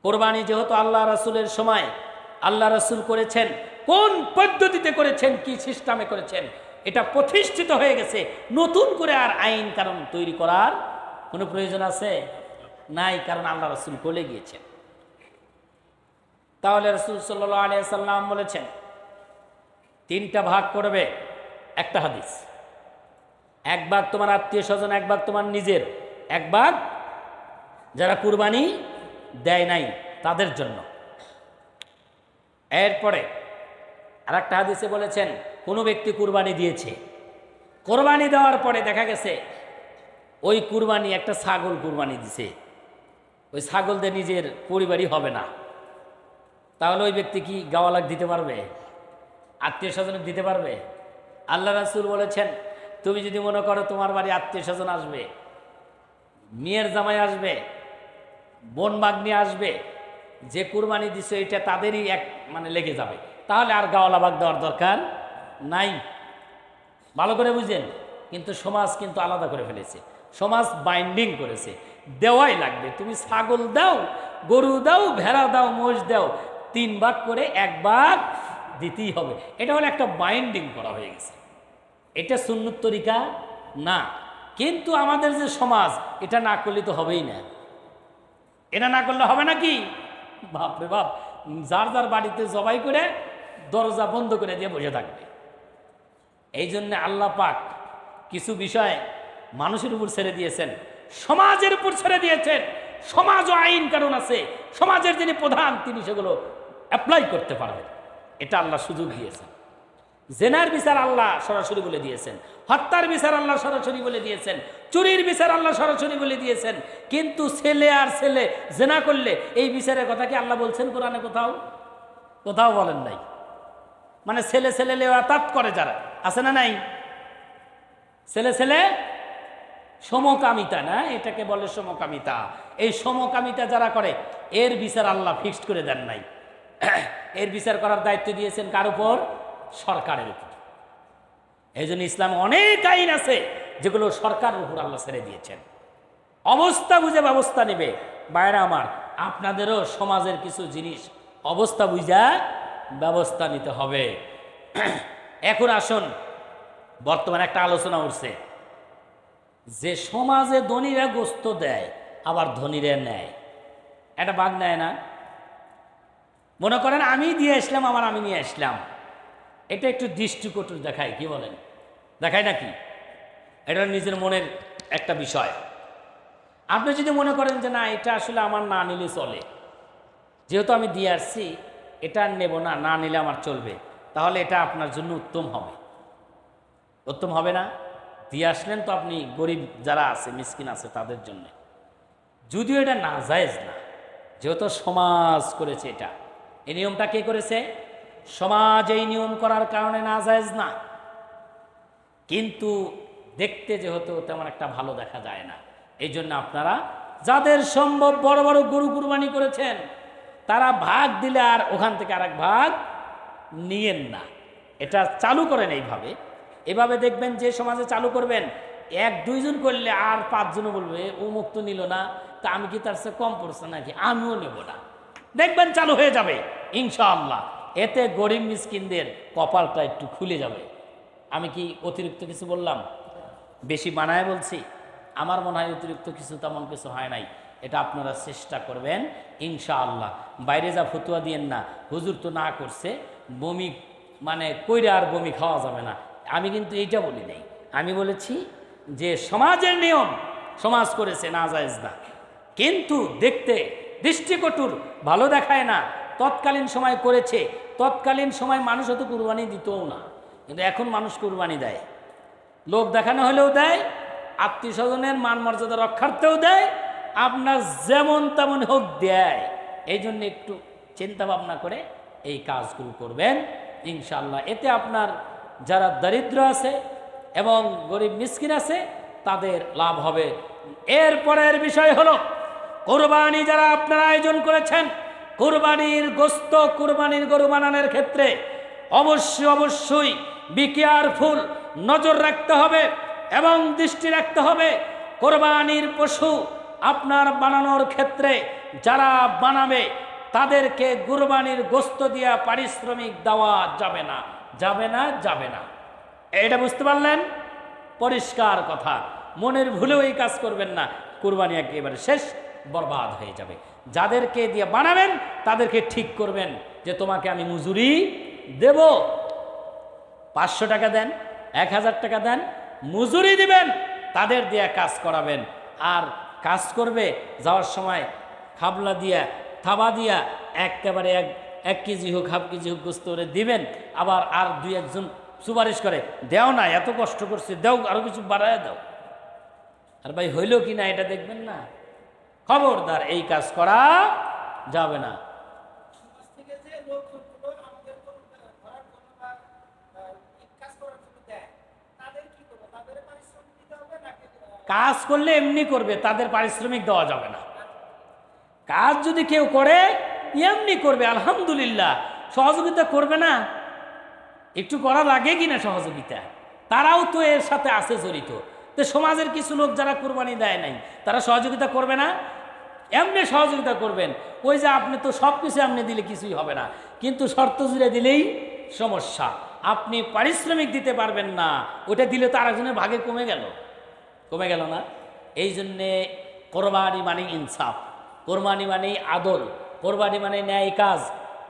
কোরবানি যেহেতু আল্লাহ রাসূলের সময় আল্লাহ রাসূল করেছেন, কোন পদ্ধতিতে করেছেন, কি সিস্টেমে করেছেন, এটা প্রতিষ্ঠিত হয়ে গেছে। নতুন করে আর আইন কারণ তৈরি করার কোনো প্রয়োজন আছে নাই, কারণ আল্লাহ রাসূল বলে গিয়েছেন। তাহলে রাসূল সাল্লাল্লাহু আলাইহি সাল্লাম বলেছেন 3টা ভাগ করবে একটা হাদিস। 1 ভাগ তোমার আত্মীয় স্বজন, 1 ভাগ তোমার নিজের, 1 ভাগ যারা কুরবানি দেয় নাই তাদের জন্য। এরপরে আরেকটা হাদিসে বলেছেন কোনো ব্যক্তি কুরবানি দিয়েছে, কোরবানি দেওয়ার পরে দেখা গেছে ওই কুরবানি একটা ছাগল কুরবানি দিছে, ওই ছাগল দিয়ে নিজের পরিবারই হবে না, তাহলে ওই ব্যক্তি কি গাওয়ালাক দিতে পারবে? আত্মীয় স্বজন দিতে পারবে? আল্লাহ রাসূল বলেছেন তুমি যদি মনে করো তোমার বাড়ি আত্মীয় স্বজন আসবে, মেয়ের জামাই আসবে, বোন বাগনি আসবে, যে কুরবানি দিছে এটা তাদেরই এক মানে লেগে যাবে, তাহলে আর গাওয়ালা বাগ দেওয়ার দরকার নাই। ভালো করে বুঝেন, কিন্তু সমাজ কিন্তু আলাদা করে ফেলেছে, সমাজ বাইন্ডিং করেছে, দেওয়াই লাগবে। তুমি ছাগল দাও, গরু দাও, ভেড়া দাও, মোষ দাও, 3 ভাগ করে 1 ভাগ দিতেই হবে। এটা হলো একটা বাইন্ডিং করা হয়ে গেছে, এটা সুন্নত তরিকা না। কিন্তু আমাদের যে সমাজ, এটা না করলে তো হবেই না, এটা না করলে হবে নাকি? বাপরে বাপ, যার যার বাড়িতে জবাই করে দরজা বন্ধ করে দিয়ে বসে থাকবে। এই জন্য আল্লাহ পাক কিছু বিষয় মানুষের উপর ছেড়ে দিয়েছেন, সমাজের উপর ছেড়ে দিয়েছেন। সমাজও আইন কানুন আছে, সমাজের যিনি প্রধান তিনি সেগুলো অ্যাপ্লাই করতে পারবেন, এটা আল্লাহ সুযোগ দিয়েছেন। জেনার বিচার আল্লাহ সরাসরি বলে দিয়েছেন, হত্যার বিচার আল্লাহ সরাসরি বলে দিয়েছেন, চুরির বিচার আল্লাহ সরাসরি বলে দিয়েছেন। কিন্তু ছেলে আর ছেলে জেনা করলে এই বিচারের কথা কি আল্লাহ বলছেন কোরআনে? কোথাও কোথাও বলেন নাই। মানে ছেলে ছেলে লেওয়াতাত করে যারা আছে না নাই, ছেলে ছেলে সমকামিতা, না এটাকে বলে সমকামিতা। এই সমকামিতা যারা করে এর বিচার আল্লাহ ফিক্সড করে দেন নাই, এর বিচার করার দায়িত্ব দিয়েছেন কার উপর? সরকারের উপর। এই জন্য ইসলামে অনেক আইন আছে যেগুলো সরকারের উপর আল্লাহ ছেড়ে দিয়েছেন, অবস্থা বুঝে ব্যবস্থা নেবে। বাইরে আমার আপনাদেরও সমাজের কিছু জিনিস অবস্থা বুঝা ব্যবস্থা নিতে হবে। এখন আসুন, বর্তমানে একটা আলোচনা উঠছে যে সমাজে ধনীরা গোস্ত দেয় আবার ধনীরা নেয়, এটা ভাগ নেয় না। মনে করেন আমি দিয়ে আসলাম, আমার আমি নিয়ে আসলাম, এটা একটু দৃষ্টিকটু দেখায়, কি বলেন? দেখায় নাকি? এটা নিজের মনের একটা বিষয়। আপনি যদি মনে করেন যে না এটা আসলে আমার না নিলে চলে, যেহেতু আমি দিয়ে আসছি এটা নেব না, না নিলে আমার চলবে, তাহলে এটা আপনার জন্য উত্তম হবে। উত্তম হবে না? দিয়ে আসলেন তো আপনি গরিব যারা আছে, মিসকিন আছে তাদের জন্য। যদিও এটা নাজায়েজ না, যেহেতু সমাজ করেছে, এটা এই নিয়মটা কে করেছে? সমাজ এই নিয়ম করার কারণে নাজায়েজ না, কিন্তু দেখতে যেহেতু তেমন একটা ভালো দেখা যায় না, এই জন্য আপনারা যাদের সম্ভব বড় বড় গরু কুরবানি করেছেন তারা ভাগ দিলে আর ওখান থেকে আরেক ভাগ নিয়েন না, এটা চালু করেন। এভাবে দেখবেন যে সমাজে চালু করবেন, 1-2 জন করলে আর 5 জনও বলবে ও মুক্ত নিল না, তা আমি কি তার চেয়ে কম পড়ছে নাকি, আমিও নেব না। দেখবেন চালু হয়ে যাবে ইনশাআল্লাহ। এতে গরিব মিসকিনদের কপালটা একটু খুলে যাবে। আমি কি অতিরিক্ত কিছু বললাম? বেশি বানায় বলছি? আমার মনে হয় অতিরিক্ত কিছু তেমন কিছু হয় নাই। এটা আপনারা চেষ্টা করবেন ইনশাআল্লাহ। বাইরে যা ফতুয়া দিয়েন না, হুজুর তো না করছে, বমি মানে কইরা আর বমি খাওয়া যাবে না, আমি কিন্তু এইটা বলি নাই। আমি বলেছি যে সমাজের নিয়ম সমাজ করেছে, না জায়েজ না, কিন্তু দেখতে দৃষ্টিকটুর ভালো দেখায় না। তৎকালীন সময় করেছে, তৎকালীন সময় মানুষ হয়তো কুরবানি দিতও না, কিন্তু এখন মানুষ কুরবানি দেয়, লোক দেখানো হলেও দেয়, আত্মীয় স্বজনের মান মর্যাদা রক্ষার্থেও দেয়, আপনার যেমন তেমন হোক দেয়। এই জন্য একটু চিন্তা ভাবনা করে এই কাজগুলো করবেন ইনশাআল্লাহ। এতে আপনার যারা দরিদ্র আছে এবং গরিব মিসকিন আছে তাদের লাভ হবে। এরপরের বিষয় হলো কোরবানি যারা আপনারা আয়োজন করেছেন, কোরবানির গোস্ত, কোরবানির গরু বানানোর ক্ষেত্রে অবশ্যই বি কেয়ারফুল, নজর রাখতে হবে এবং দৃষ্টি রাখতে হবে। কোরবানির পশু আপনার বানানোর ক্ষেত্রে যারা বানাবে তাদেরকে কুরবানির গোশত দিয়া পারিশ্রমিক দেওয়া যাবে না, যাবে না, যাবে না। এটা বুঝতে পারলেন? পরিষ্কার কথা, মনের ভুলেও এই কাজ করবেন না, কুরবানি একেবারে শেষ, বরবাদ হয়ে যাবে। যাদেরকে দিয়ে বানাবেন তাদেরকে ঠিক করবেন যে তোমাকে আমি মজুরি দেব, 500 টাকা দেন, 1000 টাকা দেন, মজুরি দিবেন, তাদের দিয়ে কাজ করাবেন। আর কাজ করবে যাওয়ার সময় খাবলা দিয়া, থাবা দিয়া একেবারে 1 কেজি হোক, হাফ কেজি হোক গোস্ত করে দিবেন। আবার আর 2-1 জন সুপারিশ করে, দেও না, এত কষ্ট করছে, দেও, আরো কিছু বাড়ায় দাও। আর ভাই হইল কি না এটা দেখবেন না। খবরদার এই কাজ করা যাবে না। কাজ করলে এমনি করবে, তাদের পারিশ্রমিক দেওয়া যাবে না। কাজ যদি কেউ করে এমনি করবে, আলহামদুলিল্লাহ, সহযোগিতা করবে না, একটু করা লাগে কিনা সহযোগিতা, তারাও তো এর সাথে আছে জড়িত। তো সমাজের কিছু লোক যারা কুরবানি দেয় নাই তারা সহযোগিতা করবে না? এমনি সহযোগিতা করবেন। ওই যে আপনি তো সব কিছু এমনি দিলে কিছুই হবে না, কিন্তু শর্ত জুড়ে দিলেই সমস্যা। আপনি পারিশ্রমিক দিতে পারবেন না, ওটা দিলে তো আরেকজনের ভাগে কমে গেল না। এই জন্যে কোরবানি মানে ইনসাফ, কোরবানি মানে আদল, কোরবানি মানে ন্যায় কাজ।